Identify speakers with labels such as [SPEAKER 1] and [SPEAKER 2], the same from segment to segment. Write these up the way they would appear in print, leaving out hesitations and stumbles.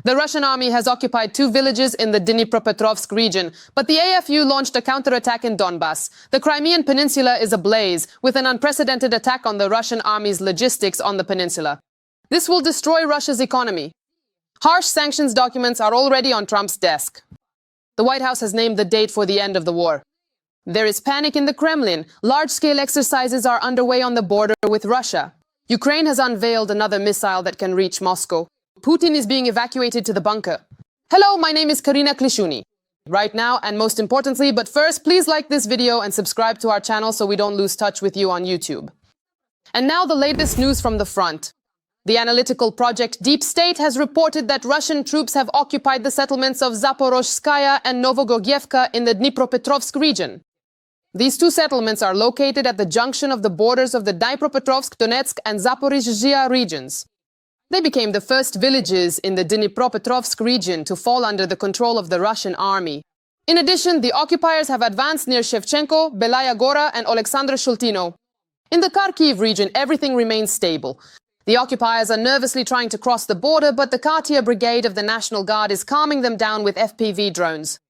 [SPEAKER 1] The Russian army has occupied 2 villages in the Dnipropetrovsk region, but the AFU launched a counterattack in Donbas. The Crimean peninsula is ablaze, with an unprecedented attack on the Russian army's logistics on the peninsula. This will destroy Russia's economy. Harsh sanctions documents are already on Trump's desk. The White House has named the date for the end of the war. There is panic in the Kremlin. Large-scale exercises are underway on the border with Russia. Ukraine has unveiled another missile that can reach Moscow. Putin is being evacuated to the bunker. Hello, my name is Karina Klishuni. Right now, and most importantly, but first, please like this video and subscribe to our channel so we don't lose touch with you on YouTube. And now the latest news from the front. The analytical project Deep State has reported that Russian troops have occupied the settlements of Zaporozhskaya and Novogorodievka in the Dnipropetrovsk region. These 2 settlements are located at the junction of the borders of the Dnipropetrovsk, Donetsk, and Zaporizhzhia regions. They became the first villages in the Dnipropetrovsk region to fall under the control of the Russian army. In addition, the occupiers have advanced near Shevchenko, Belaya Gora, and Alexandra Shultino. In the Kharkiv region, everything remains stable. The occupiers are nervously trying to cross the border, but the Katia Brigade of the National Guard is calming them down with FPV drones.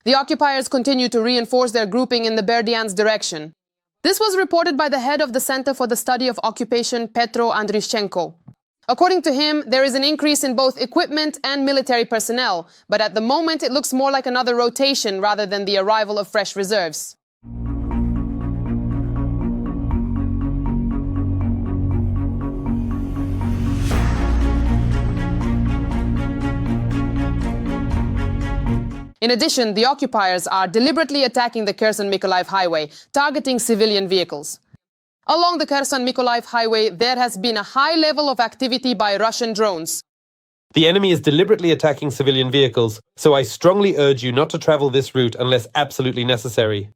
[SPEAKER 1] The occupiers continue to reinforce their grouping in the Berdyansk direction. This was reported by the head of the Center for the Study of Occupation, Petro Andrishchenko. According to him, there is an increase in both equipment and military personnel, but at the moment it looks more like another rotation rather than the arrival of fresh reserves. In addition, the occupiers are deliberately attacking the Kherson-Mykolaiv highway, targeting civilian vehicles. Along the Kherson-Mykolaiv highway, there has been a high level of activity by Russian drones.
[SPEAKER 2] The enemy is deliberately attacking civilian vehicles, so I strongly urge you not to travel this route unless absolutely necessary.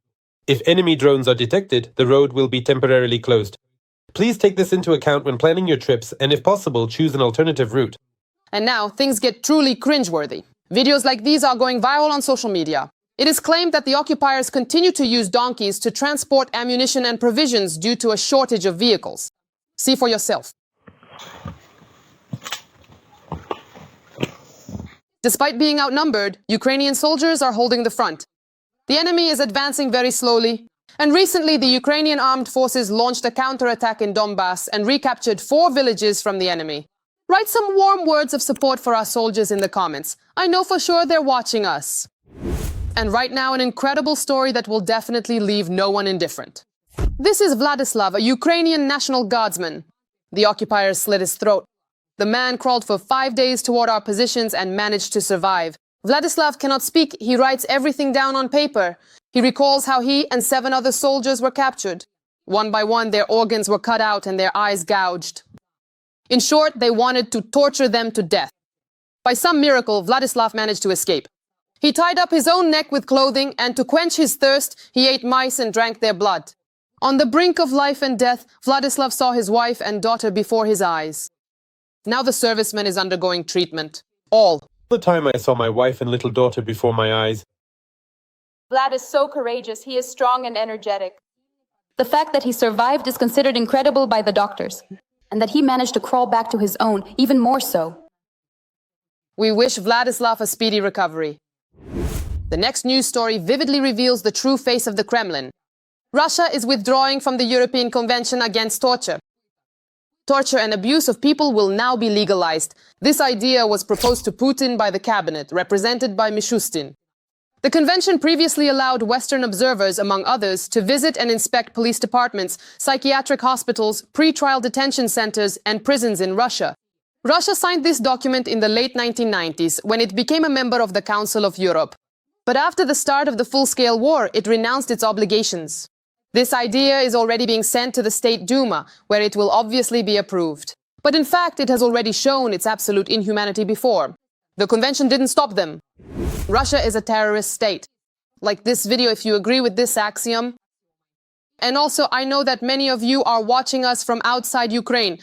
[SPEAKER 2] If enemy drones are detected, the road will be temporarily closed. Please take this into account when planning your trips and, if possible, choose an alternative route.
[SPEAKER 1] And now, things get truly cringeworthy. Videos like these are going viral on social media. It is claimed that the occupiers continue to use donkeys to transport ammunition and provisions due to a shortage of vehicles. See for yourself. Despite being outnumbered, Ukrainian soldiers are holding the front. The enemy is advancing very slowly, and recently the Ukrainian armed forces launched a counterattack in Donbas and recaptured 4 villages from the enemy. Write some warm words of support for our soldiers in the comments. I know for sure they're watching us. And right now, an incredible story that will definitely leave no one indifferent. This is Vladislav, a Ukrainian National Guardsman. The occupiers slit his throat. The man crawled for 5 days toward our positions and managed to survive. Vladislav cannot speak. He writes everything down on paper. He recalls how he and 7 other soldiers were captured. One by one, their organs were cut out and their eyes gouged. In short, they wanted to torture them to death. By some miracle, Vladislav managed to escape. He tied up his own neck with clothing, and to quench his thirst, he ate mice and drank their blood. On the brink of life and death, Vladislav saw his wife and daughter before his eyes. Now the serviceman is undergoing treatment. All
[SPEAKER 2] the time I saw my wife and little daughter before my eyes.
[SPEAKER 3] Vlad is so courageous. He is strong and energetic. The fact that he survived is considered incredible by the doctors, and that he managed to crawl back to his own, even more so.
[SPEAKER 1] We wish Vladislav a speedy recovery. The next news story vividly reveals the true face of the Kremlin. Russia is withdrawing from the European Convention Against Torture. Torture and abuse of people will now be legalized. This idea was proposed to Putin by the cabinet, represented by Mishustin. The convention previously allowed Western observers, among others, to visit and inspect police departments, psychiatric hospitals, pre-trial detention centers, and prisons in Russia. Russia signed this document in the late 1990s, when it became a member of the Council of Europe. But after the start of the full-scale war, it renounced its obligations. This idea is already being sent to the State Duma, where it will obviously be approved. But in fact, it has already shown its absolute inhumanity before. The convention didn't stop them. Russia is a terrorist state. Like this video if you agree with this axiom. And also, I know that many of you are watching us from outside Ukraine.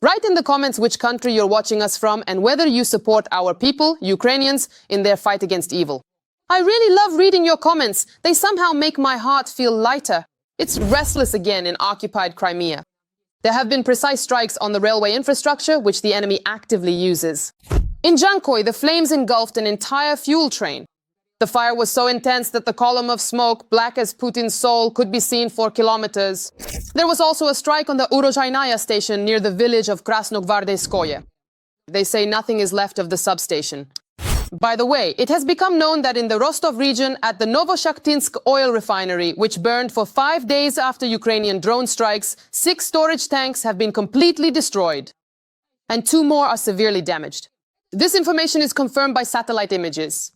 [SPEAKER 1] Write in the comments which country you're watching us from and whether you support our people, Ukrainians, in their fight against evil. I really love reading your comments. They somehow make my heart feel lighter. It's restless again in occupied Crimea. There have been precise strikes on the railway infrastructure, which the enemy actively uses. In Jankoy, the flames engulfed an entire fuel train. The fire was so intense that the column of smoke, black as Putin's soul, could be seen for kilometers. There was also a strike on the Urozhainaya station near the village of Krasnogvardeyskoye. They say nothing is left of the substation. By the way, it has become known that in the Rostov region at the Novoshakhtinsk oil refinery, which burned for 5 days after Ukrainian drone strikes, 6 storage tanks have been completely destroyed. And 2 more are severely damaged. This information is confirmed by satellite images.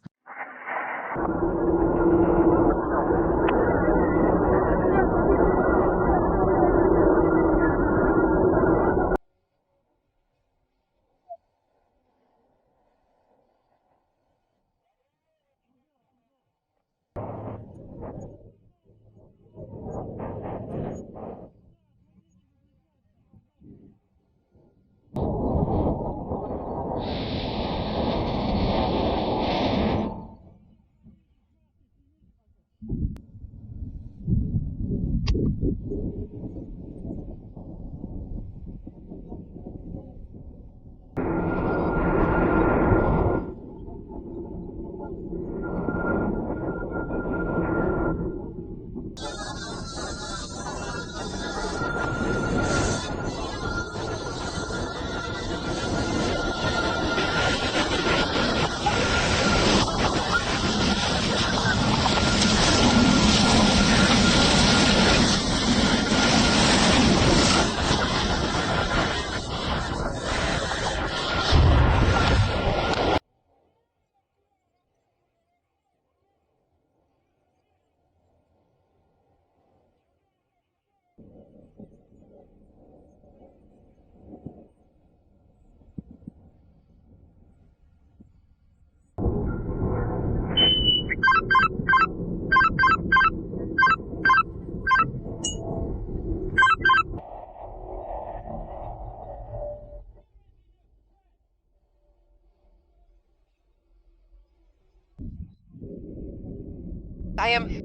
[SPEAKER 1] I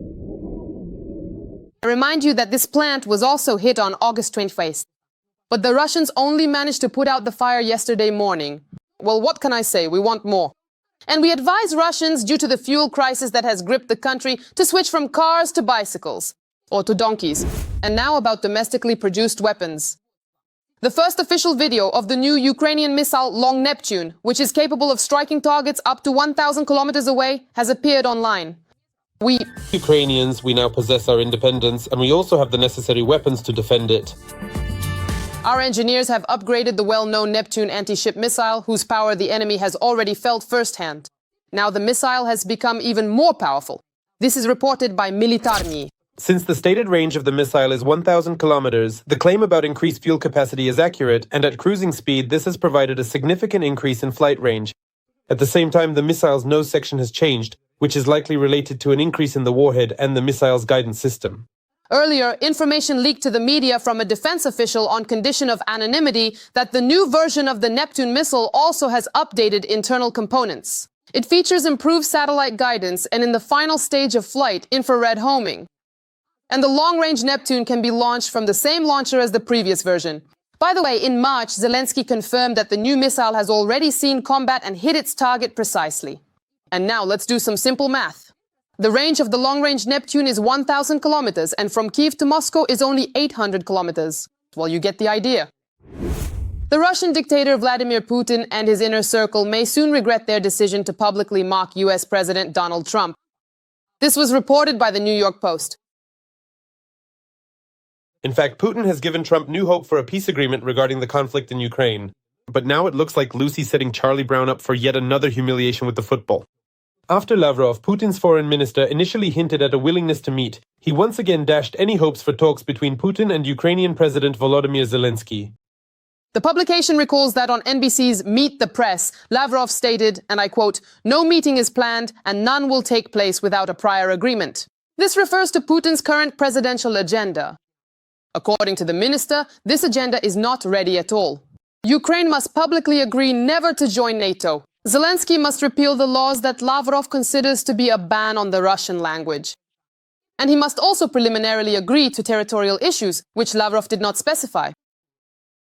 [SPEAKER 1] remind you that this plant was also hit on August 21st. But the Russians only managed to put out the fire yesterday morning. Well, what can I say? We want more. And we advise Russians, due to the fuel crisis that has gripped the country, to switch from cars to bicycles. Or to donkeys. And now about domestically produced weapons. The first official video of the new Ukrainian missile Long Neptune, which is capable of striking targets up to 1,000 kilometers away, has appeared online. We
[SPEAKER 2] Ukrainians, we now possess our independence, and we also have the necessary weapons to defend it.
[SPEAKER 1] Our engineers have upgraded the well-known Neptune anti-ship missile, whose power the enemy has already felt firsthand. Now the missile has become even more powerful. This is reported by Militarny.
[SPEAKER 2] Since the stated range of the missile is 1,000 kilometers, the claim about increased fuel capacity is accurate, and at cruising speed this has provided a significant increase in flight range. At the same time, the missile's nose section has changed, which is likely related to an increase in the warhead and the missile's guidance system.
[SPEAKER 1] Earlier, information leaked to the media from a defense official on condition of anonymity that the new version of the Neptune missile also has updated internal components. It features improved satellite guidance and, in the final stage of flight, infrared homing. And the long-range Neptune can be launched from the same launcher as the previous version. By the way, in March, Zelensky confirmed that the new missile has already seen combat and hit its target precisely. And now let's do some simple math. The range of the long-range Neptune is 1,000 kilometers, and from Kiev to Moscow is only 800 kilometers. Well, you get the idea. The Russian dictator Vladimir Putin and his inner circle may soon regret their decision to publicly mock US President Donald Trump. This was reported by the New York Post.
[SPEAKER 2] In fact, Putin has given Trump new hope for a peace agreement regarding the conflict in Ukraine. But now it looks like Lucy setting Charlie Brown up for yet another humiliation with the football. After Lavrov, Putin's foreign minister, initially hinted at a willingness to meet, he once again dashed any hopes for talks between Putin and Ukrainian President Volodymyr Zelensky.
[SPEAKER 1] The publication recalls that on NBC's Meet the Press, Lavrov stated, and I quote, "No meeting is planned and none will take place without a prior agreement." This refers to Putin's current presidential agenda. According to the minister, this agenda is not ready at all. Ukraine must publicly agree never to join NATO. Zelensky must repeal the laws that Lavrov considers to be a ban on the Russian language. And he must also preliminarily agree to territorial issues, which Lavrov did not specify.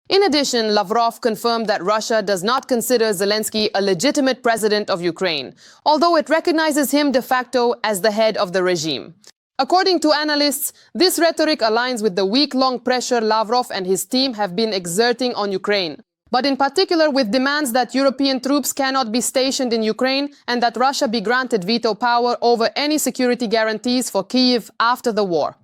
[SPEAKER 1] In addition, Lavrov confirmed that Russia does not consider Zelensky a legitimate president of Ukraine, although it recognizes him de facto as the head of the regime. According to analysts, this rhetoric aligns with the week-long pressure Lavrov and his team have been exerting on Ukraine, but in particular with demands that European troops cannot be stationed in Ukraine and that Russia be granted veto power over any security guarantees for Kyiv after the war.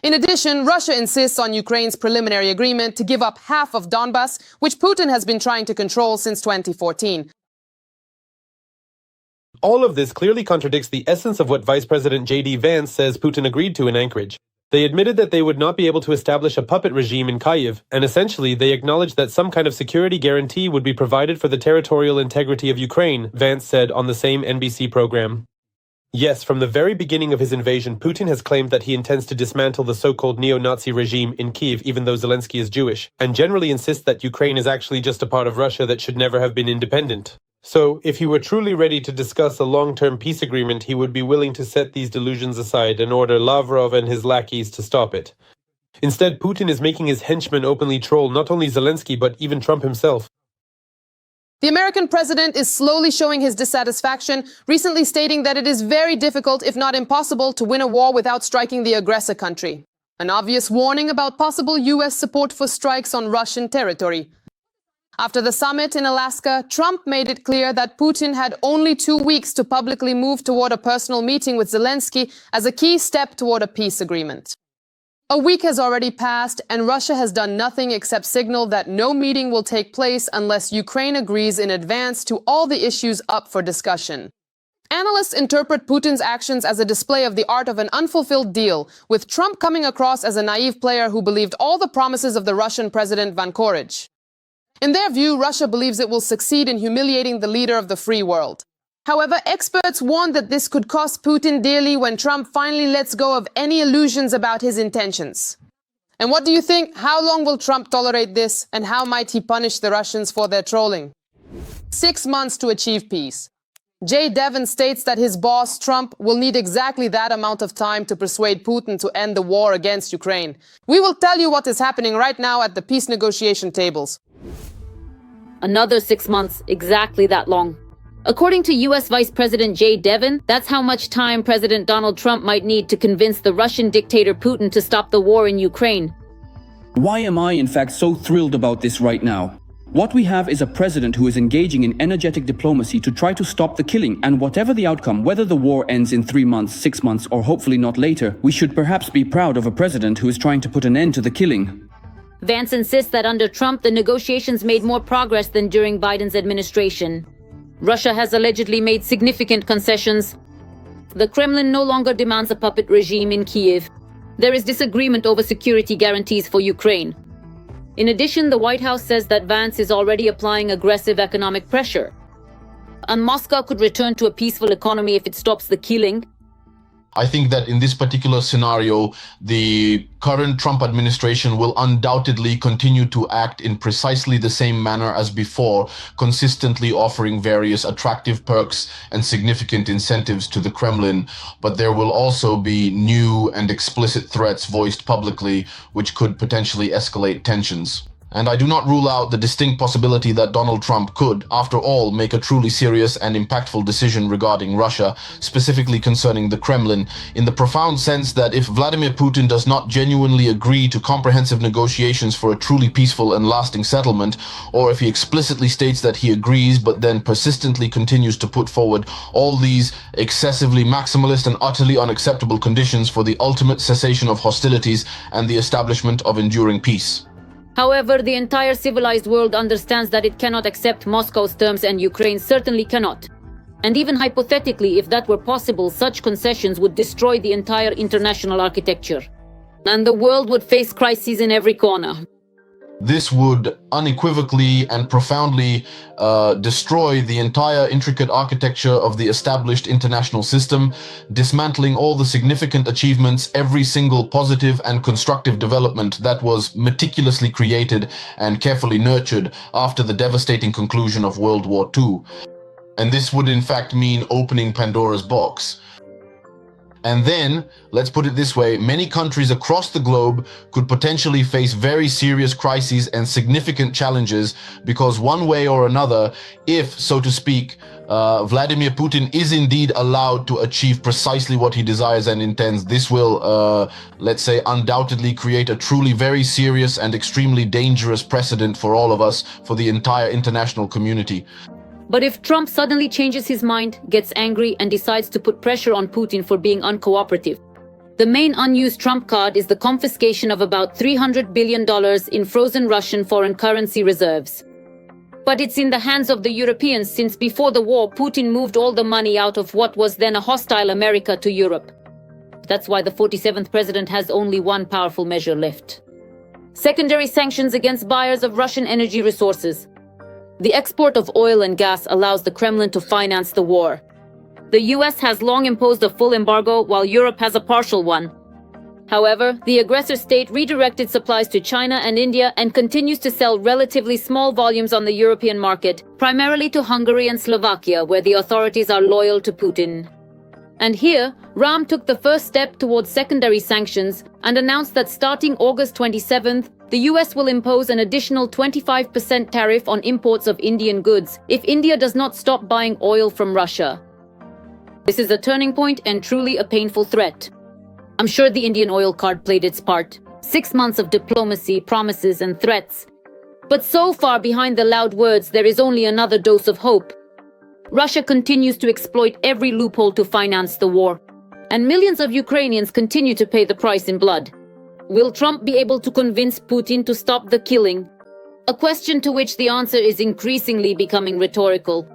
[SPEAKER 1] In addition, Russia insists on Ukraine's preliminary agreement to give up half of Donbas, which Putin has been trying to control since 2014.
[SPEAKER 2] All of this clearly contradicts the essence of what Vice President J.D. Vance says Putin agreed to in Anchorage. They admitted that they would not be able to establish a puppet regime in Kyiv, and essentially they acknowledged that some kind of security guarantee would be provided for the territorial integrity of Ukraine, Vance said on the same NBC program. Yes, from the very beginning of his invasion, Putin has claimed that he intends to dismantle the so-called neo-Nazi regime in Kyiv, even though Zelensky is Jewish, and generally insists that Ukraine is actually just a part of Russia that should never have been independent. So, if he were truly ready to discuss a long-term peace agreement, he would be willing to set these delusions aside and order Lavrov and his lackeys to stop it. Instead, Putin is making his henchmen openly troll not only Zelensky, but even Trump himself.
[SPEAKER 1] The American president is slowly showing his dissatisfaction, recently stating that it is very difficult, if not impossible, to win a war without striking the aggressor country. An obvious warning about possible U.S. support for strikes on Russian territory. After the summit in Alaska, Trump made it clear that Putin had only 2 weeks to publicly move toward a personal meeting with Zelensky as a key step toward a peace agreement. A week has already passed, and Russia has done nothing except signal that no meeting will take place unless Ukraine agrees in advance to all the issues up for discussion. Analysts interpret Putin's actions as a display of the art of an unfulfilled deal, with Trump coming across as a naive player who believed all the promises of the Russian president Vankorich. In their view, Russia believes it will succeed in humiliating the leader of the free world. However, experts warn that this could cost Putin dearly when Trump finally lets go of any illusions about his intentions. And what do you think? How long will Trump tolerate this, and how might he punish the Russians for their trolling? 6 months to achieve peace. Jay Devon states that his boss, Trump, will need exactly that amount of time to persuade Putin to end the war against Ukraine. We will tell you what is happening right now at the peace negotiation tables.
[SPEAKER 4] Another 6 months, exactly that long. According to U.S. Vice President Jay Devon, that's how much time President Donald Trump might need to convince the Russian dictator Putin to stop the war in Ukraine.
[SPEAKER 5] Why am I, in fact, so thrilled about this right now? What we have is a president who is engaging in energetic diplomacy to try to stop the killing, and whatever the outcome, whether the war ends in 3 months, 6 months, or hopefully not later, we should perhaps be proud of a president who is trying to put an end to the killing.
[SPEAKER 4] Vance insists that under Trump, the negotiations made more progress than during Biden's administration. Russia has allegedly made significant concessions. The Kremlin no longer demands a puppet regime in Kyiv. There is disagreement over security guarantees for Ukraine. In addition, the White House says that Vance is already applying aggressive economic pressure. And Moscow could return to a peaceful economy if it stops the killing.
[SPEAKER 6] I think that in this particular scenario, the current Trump administration will undoubtedly continue to act in precisely the same manner as before, consistently offering various attractive perks and significant incentives to the Kremlin. But there will also be new and explicit threats voiced publicly, which could potentially escalate tensions. And I do not rule out the distinct possibility that Donald Trump could, after all, make a truly serious and impactful decision regarding Russia, specifically concerning the Kremlin, in the profound sense that if Vladimir Putin does not genuinely agree to comprehensive negotiations for a truly peaceful and lasting settlement, or if he explicitly states that he agrees but then persistently continues to put forward all these excessively maximalist and utterly unacceptable conditions for the ultimate cessation of hostilities and the establishment of enduring peace.
[SPEAKER 4] However, the entire civilized world understands that it cannot accept Moscow's terms, and Ukraine certainly cannot. And even hypothetically, if that were possible, such concessions would destroy the entire international architecture. And the world would face crises in every corner.
[SPEAKER 6] This would unequivocally and profoundly destroy the entire intricate architecture of the established international system, dismantling all the significant achievements, every single positive and constructive development that was meticulously created and carefully nurtured after the devastating conclusion of World War II. And this would in fact mean opening Pandora's box. And then, let's put it this way, many countries across the globe could potentially face very serious crises and significant challenges because one way or another, if, so to speak, Vladimir Putin is indeed allowed to achieve precisely what he desires and intends, this will, let's say, undoubtedly create a truly very serious and extremely dangerous precedent for all of us, for the entire international community.
[SPEAKER 4] But if Trump suddenly changes his mind, gets angry, and decides to put pressure on Putin for being uncooperative, the main unused Trump card is the confiscation of about $300 billion in frozen Russian foreign currency reserves. But it's in the hands of the Europeans since before the war, Putin moved all the money out of what was then a hostile America to Europe. That's why the 47th president has only one powerful measure left: secondary sanctions against buyers of Russian energy resources. The export of oil and gas allows the Kremlin to finance the war. The US has long imposed a full embargo, while Europe has a partial one. However, the aggressor state redirected supplies to China and India and continues to sell relatively small volumes on the European market, primarily to Hungary and Slovakia, where the authorities are loyal to Putin. And here, Ram took the first step towards secondary sanctions and announced that starting August 27th, the US will impose an additional 25% tariff on imports of Indian goods if India does not stop buying oil from Russia. This is a turning point and truly a painful threat. I'm sure the Indian oil card played its part. 6 months of diplomacy, promises, and threats. But so far behind the loud words, there is only another dose of hope. Russia continues to exploit every loophole to finance the war, and millions of Ukrainians continue to pay the price in blood. Will Trump be able to convince Putin to stop the killing? A question to which the answer is increasingly becoming rhetorical.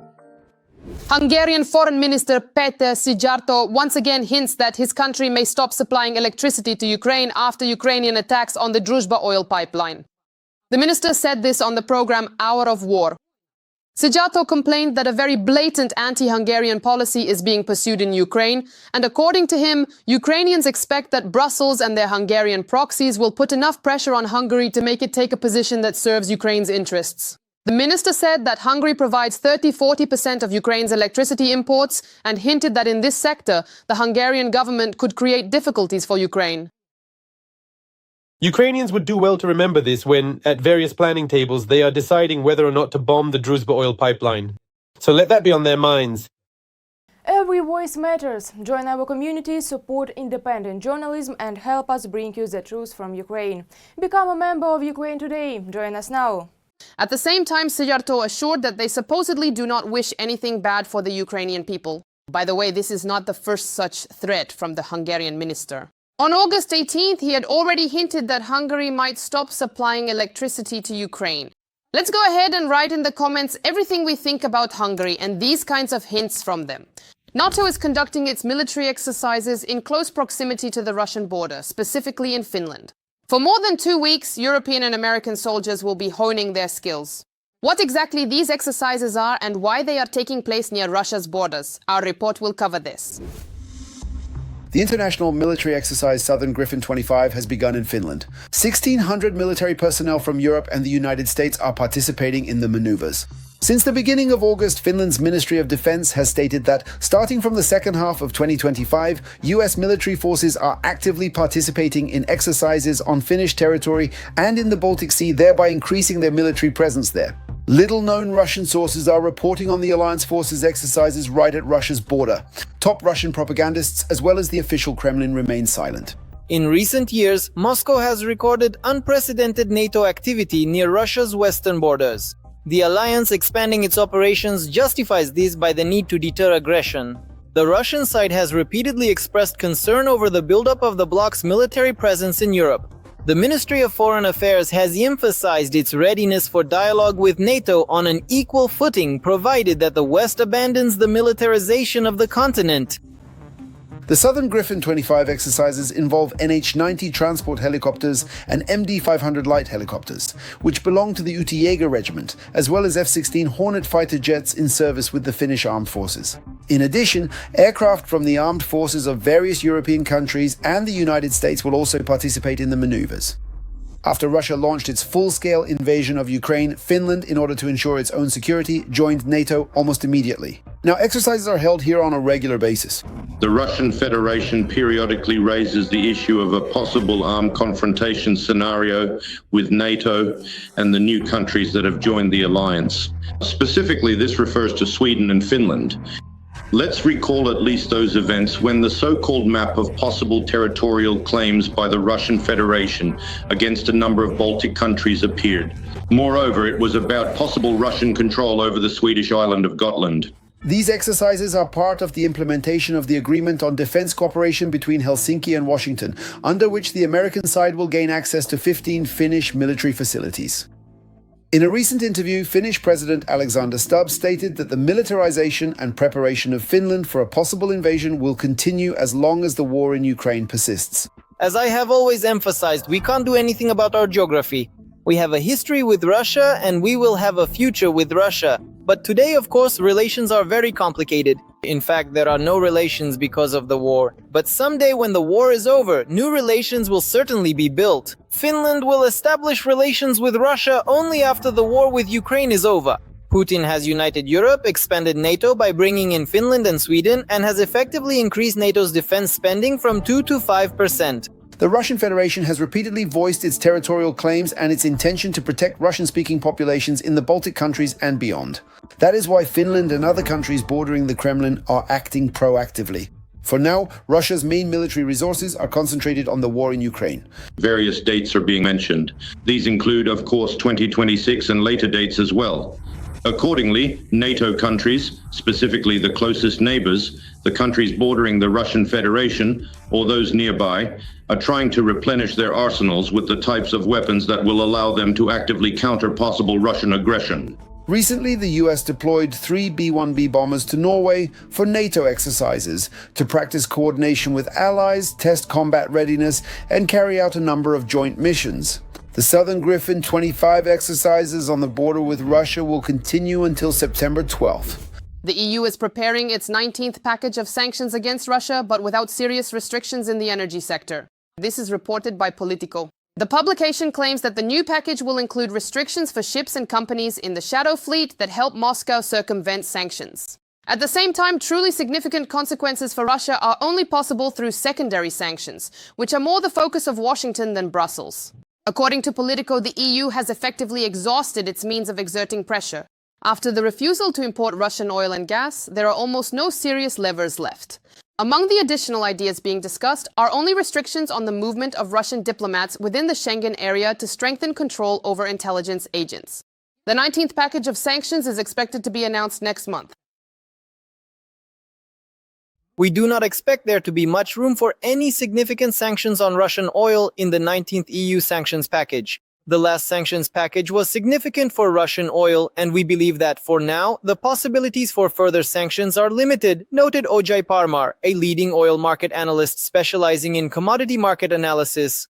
[SPEAKER 1] Hungarian Foreign Minister Péter Szijjártó once again hints that his country may stop supplying electricity to Ukraine after Ukrainian attacks on the Druzhba oil pipeline. The minister said this on the program Hour of War. Szijjártó complained that a very blatant anti-Hungarian policy is being pursued in Ukraine, and according to him, Ukrainians expect that Brussels and their Hungarian proxies will put enough pressure on Hungary to make it take a position that serves Ukraine's interests. The minister said that Hungary provides 30–40% of Ukraine's electricity imports and hinted that in this sector, the Hungarian government could create difficulties for Ukraine.
[SPEAKER 2] Ukrainians would do well to remember this when, at various planning tables, they are deciding whether or not to bomb the Druzhba oil pipeline. So let that be on their minds.
[SPEAKER 7] Every voice matters. Join our community, support independent journalism, and help us bring you the truth from Ukraine. Become a member of Ukraine Today. Join us now.
[SPEAKER 1] At the same time, Szijjártó assured that they supposedly do not wish anything bad for the Ukrainian people. By the way, this is not the first such threat from the Hungarian minister. On August 18th, he had already hinted that Hungary might stop supplying electricity to Ukraine. Let's go ahead and write in the comments everything we think about Hungary and these kinds of hints from them. Nato is conducting its military exercises in close proximity to the Russian border, specifically in Finland. For more than 2 weeks, European and American soldiers will be honing their skills. What exactly these exercises are and why they are taking place near Russia's borders, our report will cover this.
[SPEAKER 8] The international military exercise Southern Griffin 25 has begun in Finland. 1,600 military personnel from Europe and the United States are participating in the maneuvers. Since the beginning of August, Finland's Ministry of Defense has stated that, starting from the second half of 2025, US military forces are actively participating in exercises on Finnish territory and in the Baltic Sea, thereby increasing their military presence there. Little-known Russian sources are reporting on the alliance forces' exercises right at Russia's border. Top Russian propagandists, as well as the official Kremlin, remain silent.
[SPEAKER 9] In recent years, Moscow has recorded unprecedented NATO activity near Russia's western borders. The alliance expanding its operations justifies this by the need to deter aggression. The Russian side has repeatedly expressed concern over the buildup of the bloc's military presence in Europe. The Ministry of Foreign Affairs has emphasized its readiness for dialogue with NATO on an equal footing, provided that the West abandons the militarization of the continent.
[SPEAKER 8] The Southern Griffin 25 exercises involve NH-90 transport helicopters and MD-500 light helicopters, which belong to the Jäger Regiment, as well as F-16 Hornet fighter jets in service with the Finnish armed forces. In addition, aircraft from the armed forces of various European countries and the United States will also participate in the maneuvers. After Russia launched its full-scale invasion of Ukraine, Finland, in order to ensure its own security, joined NATO almost immediately. Now, exercises are held here on a regular basis.
[SPEAKER 10] The Russian Federation periodically raises the issue of a possible armed confrontation scenario with NATO and the new countries that have joined the alliance. Specifically, this refers to Sweden and Finland. Let's recall at least those events when the so-called map of possible territorial claims by the Russian Federation against a number of Baltic countries appeared. Moreover, it was about possible Russian control over the Swedish island of Gotland.
[SPEAKER 8] These exercises are part of the implementation of the Agreement on Defense Cooperation between Helsinki and Washington, under which the American side will gain access to 15 Finnish military facilities. In a recent interview, Finnish President Alexander Stubb stated that the militarization and preparation of Finland for a possible invasion will continue as long as the war in Ukraine persists.
[SPEAKER 9] As I have always emphasized, we can't do anything about our geography. We have a history with Russia and we will have a future with Russia. But today, of course, relations are very complicated. In fact, there are no relations because of the war. But someday when the war is over, new relations will certainly be built. Finland will establish relations with Russia only after the war with Ukraine is over. Putin has united Europe, expanded NATO by bringing in Finland and Sweden, and has effectively increased NATO's defense spending from 2 to 5%.
[SPEAKER 8] The Russian Federation has repeatedly voiced its territorial claims and its intention to protect Russian-speaking populations in the Baltic countries and beyond. That is why Finland and other countries bordering the Kremlin are acting proactively. For now, Russia's main military resources are concentrated on the war in Ukraine.
[SPEAKER 10] Various dates are being mentioned. These include, of course, 2026 and later dates as well. Accordingly, NATO countries, specifically the closest neighbors, the countries bordering the Russian Federation or those nearby, are trying to replenish their arsenals with the types of weapons that will allow them to actively counter possible Russian aggression.
[SPEAKER 8] Recently, the US deployed 3 B-1B bombers to Norway for NATO exercises to practice coordination with allies, test combat readiness, and carry out a number of joint missions. The Southern Griffin 25 exercises on the border with Russia will continue until September 12th.
[SPEAKER 1] The EU is preparing its 19th package of sanctions against Russia, but without serious restrictions in the energy sector. This is reported by Politico. The publication claims that the new package will include restrictions for ships and companies in the shadow fleet that help Moscow circumvent sanctions. At the same time, truly significant consequences for Russia are only possible through secondary sanctions, which are more the focus of Washington than Brussels. According to Politico, the EU has effectively exhausted its means of exerting pressure. After the refusal to import Russian oil and gas, there are almost no serious levers left. Among the additional ideas being discussed are only restrictions on the movement of Russian diplomats within the Schengen area to strengthen control over intelligence agents. The 19th package of sanctions is expected to be announced next month.
[SPEAKER 9] We do not expect there to be much room for any significant sanctions on Russian oil in the 19th EU sanctions package. The last sanctions package was significant for Russian oil, and we believe that, for now, the possibilities for further sanctions are limited, noted Ojai Parmar, a leading oil market analyst specializing in commodity market analysis.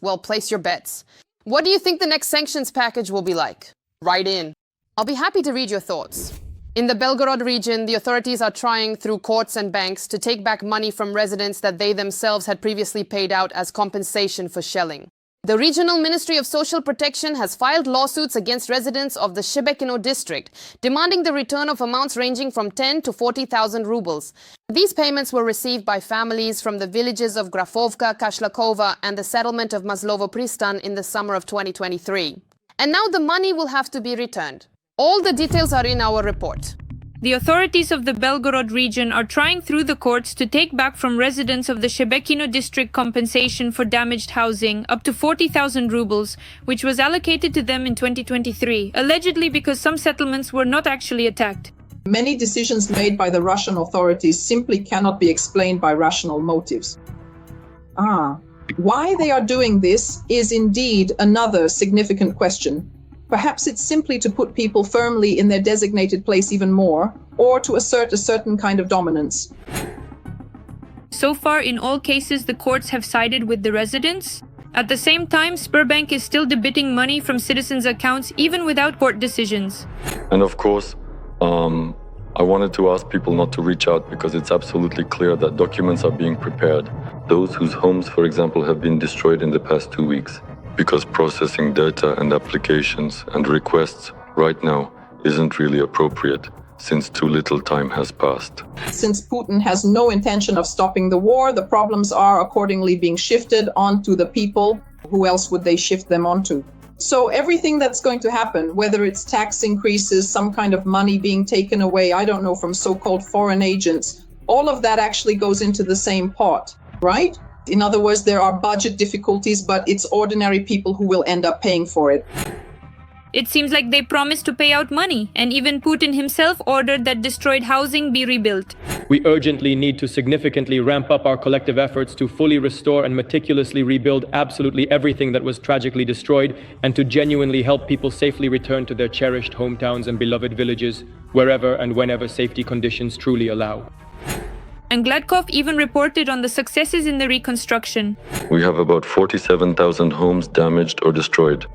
[SPEAKER 1] Well, place your bets. What do you think the next sanctions package will be like? Write in. I'll be happy to read your thoughts. In the Belgorod region, the authorities are trying, through courts and banks, to take back money from residents that they themselves had previously paid out as compensation for shelling. The Regional Ministry of Social Protection has filed lawsuits against residents of the Shebekino district, demanding the return of amounts ranging from 10 to 40,000 rubles. These payments were received by families from the villages of Grafovka, Kashlakova and the settlement of Maslovo Pristan in the summer of 2023. And now the money will have to be returned. All the details are in our report.
[SPEAKER 11] The authorities of the Belgorod region are trying through the courts to take back from residents of the Shebekino district compensation for damaged housing, up to 40,000 rubles, which was allocated to them in 2023, allegedly because some settlements were not actually attacked.
[SPEAKER 12] Many decisions made by the Russian authorities simply cannot be explained by rational motives. Why they are doing this is indeed another significant question. Perhaps it's simply to put people firmly in their designated place even more, or to assert a certain kind of dominance.
[SPEAKER 11] So far, in all cases, the courts have sided with the residents. At the same time, Sberbank is still debiting money from citizens' accounts even without court decisions.
[SPEAKER 13] And of course, I wanted to ask people not to reach out because it's absolutely clear that documents are being prepared. Those whose homes, for example, have been destroyed in the past 2 weeks. Because processing data and applications and requests right now isn't really appropriate, since too little time has passed.
[SPEAKER 12] Since Putin has no intention of stopping the war, the problems are accordingly being shifted onto the people. Who else would they shift them onto? So everything that's going to happen, whether it's tax increases, some kind of money being taken away, I don't know, from so-called foreign agents, all of that actually goes into the same pot, right? In other words, there are budget difficulties, but it's ordinary people who will end up paying for it.
[SPEAKER 11] It seems like they promised to pay out money, and even Putin himself ordered that destroyed housing be rebuilt.
[SPEAKER 14] We urgently need to significantly ramp up our collective efforts to fully restore and meticulously rebuild absolutely everything that was tragically destroyed, and to genuinely help people safely return to their cherished hometowns and beloved villages, wherever and whenever safety conditions truly allow.
[SPEAKER 11] And Gladkov even reported on the successes in the reconstruction.
[SPEAKER 13] We have about 47,000 homes damaged or destroyed.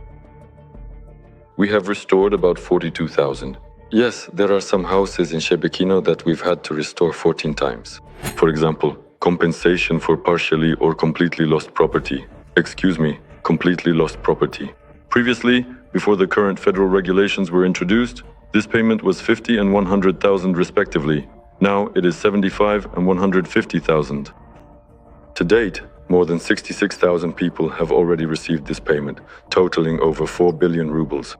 [SPEAKER 13] We have restored about 42,000. Yes, there are some houses in Shebekino that we've had to restore 14 times. For example, compensation for partially or completely lost property. Completely lost property. Previously, before the current federal regulations were introduced, this payment was 50 and 100,000 respectively. Now it is 75 and 150,000. To date, more than 66,000 people have already received this payment, totaling over 4 billion rubles.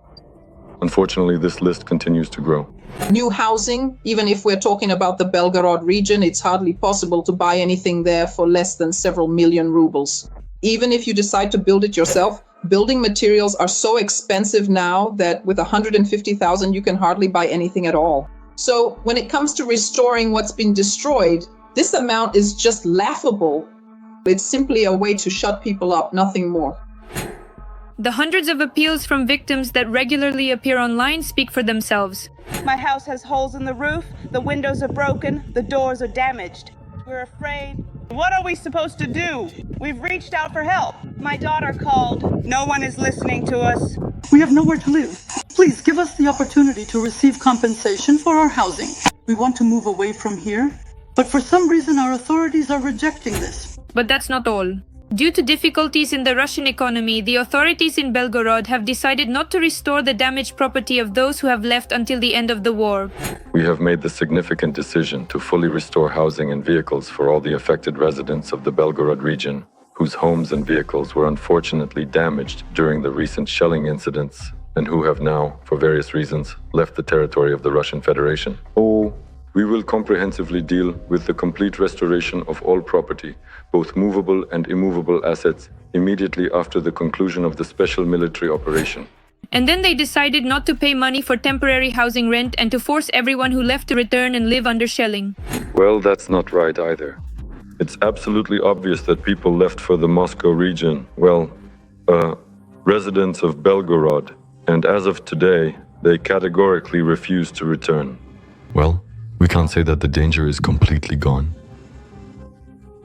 [SPEAKER 13] Unfortunately, this list continues to grow.
[SPEAKER 12] New housing, even if we're talking about the Belgorod region, it's hardly possible to buy anything there for less than several million rubles. Even if you decide to build it yourself, building materials are so expensive now that with 150,000 you can hardly buy anything at all. So when it comes to restoring what's been destroyed, this amount is just laughable. It's simply a way to shut people up, nothing more.
[SPEAKER 11] The hundreds of appeals from victims that regularly appear online speak for themselves.
[SPEAKER 15] My house has holes in the roof, the windows are broken, the doors are damaged. We're afraid. What are we supposed to do? We've reached out for help. My daughter called. No one is listening to us.
[SPEAKER 16] We have nowhere to live. Please give us the opportunity to receive compensation for our housing. We want to move away from here, but for some reason our authorities are rejecting this.
[SPEAKER 11] But that's not all. Due to difficulties in the Russian economy, the authorities in Belgorod have decided not to restore the damaged property of those who have left until the end of the war.
[SPEAKER 13] We have made the significant decision to fully restore housing and vehicles for all the affected residents of the Belgorod region, whose homes and vehicles were unfortunately damaged during the recent shelling incidents, and who have now, for various reasons, left the territory of the Russian Federation. We will comprehensively deal with the complete restoration of all property, both movable and immovable assets, immediately after the conclusion of the special military operation.
[SPEAKER 11] And then they decided not to pay money for temporary housing rent and to force everyone who left to return and live under shelling.
[SPEAKER 13] Well, that's not right either. It's absolutely obvious that people left for the Moscow region, residents of Belgorod, and as of today, they categorically refuse to return. Well, we can't say that the danger is completely gone.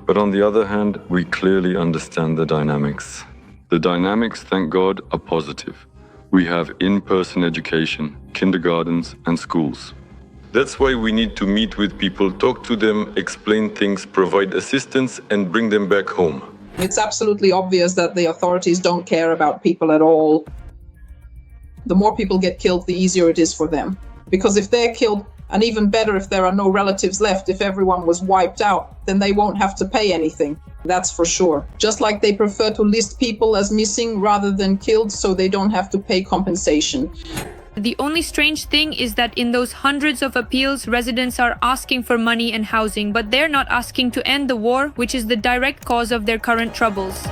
[SPEAKER 13] But on the other hand, we clearly understand the dynamics. The dynamics, thank God, are positive. We have in-person education, kindergartens and schools. That's why we need to meet with people, talk to them, explain things, provide assistance and bring them back home.
[SPEAKER 12] It's absolutely obvious that the authorities don't care about people at all. The more people get killed, the easier it is for them. Because if they're killed, and even better if there are no relatives left, if everyone was wiped out, then they won't have to pay anything. That's for sure. Just like they prefer to list people as missing rather than killed so they don't have to pay compensation.
[SPEAKER 11] The only strange thing is that in those hundreds of appeals, residents are asking for money and housing, but they're not asking to end the war, which is the direct cause of their current troubles.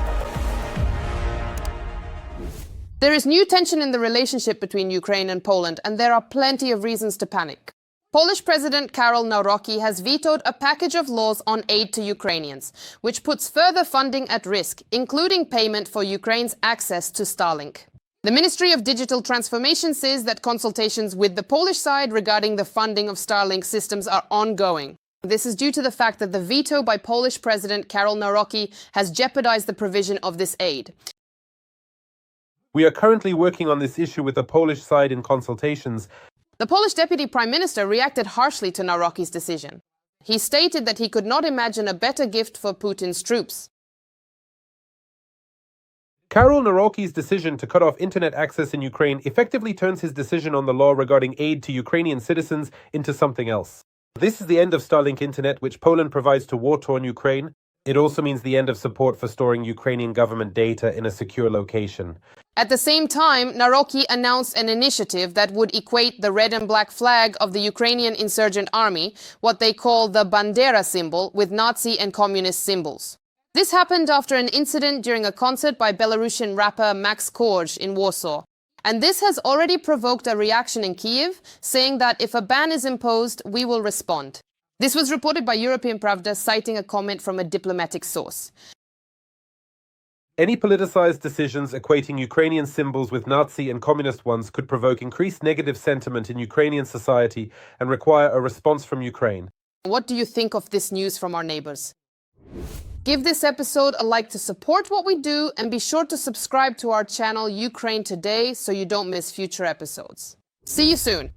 [SPEAKER 1] There is new tension in the relationship between Ukraine and Poland, and there are plenty of reasons to panic. Polish President Karol Nawrocki has vetoed a package of laws on aid to Ukrainians, which puts further funding at risk, including payment for Ukraine's access to Starlink. The Ministry of Digital Transformation says that consultations with the Polish side regarding the funding of Starlink systems are ongoing. This is due to the fact that the veto by Polish President Karol Nawrocki has jeopardized the provision of this aid.
[SPEAKER 2] We are currently working on this issue with the Polish side in consultations.
[SPEAKER 1] The Polish Deputy Prime Minister reacted harshly to Nawrocki's decision. He stated that he could not imagine a better gift for Putin's troops.
[SPEAKER 2] Karol Nawrocki's decision to cut off internet access in Ukraine effectively turns his decision on the law regarding aid to Ukrainian citizens into something else. This is the end of Starlink internet, which Poland provides to war-torn Ukraine. It also means the end of support for storing Ukrainian government data in a secure location.
[SPEAKER 1] At the same time, Nawrocki announced an initiative that would equate the red and black flag of the Ukrainian insurgent army, what they call the Bandera symbol, with Nazi and communist symbols. This happened after an incident during a concert by Belarusian rapper Max Korж in Warsaw. And this has already provoked a reaction in Kyiv, saying that if a ban is imposed, we will respond. This was reported by European Pravda, citing a comment from a diplomatic source.
[SPEAKER 2] Any politicized decisions equating Ukrainian symbols with Nazi and communist ones could provoke increased negative sentiment in Ukrainian society and require a response from Ukraine.
[SPEAKER 1] What do you think of this news from our neighbors? Give this episode a like to support what we do, and be sure to subscribe to our channel Ukraine Today so you don't miss future episodes. See you soon!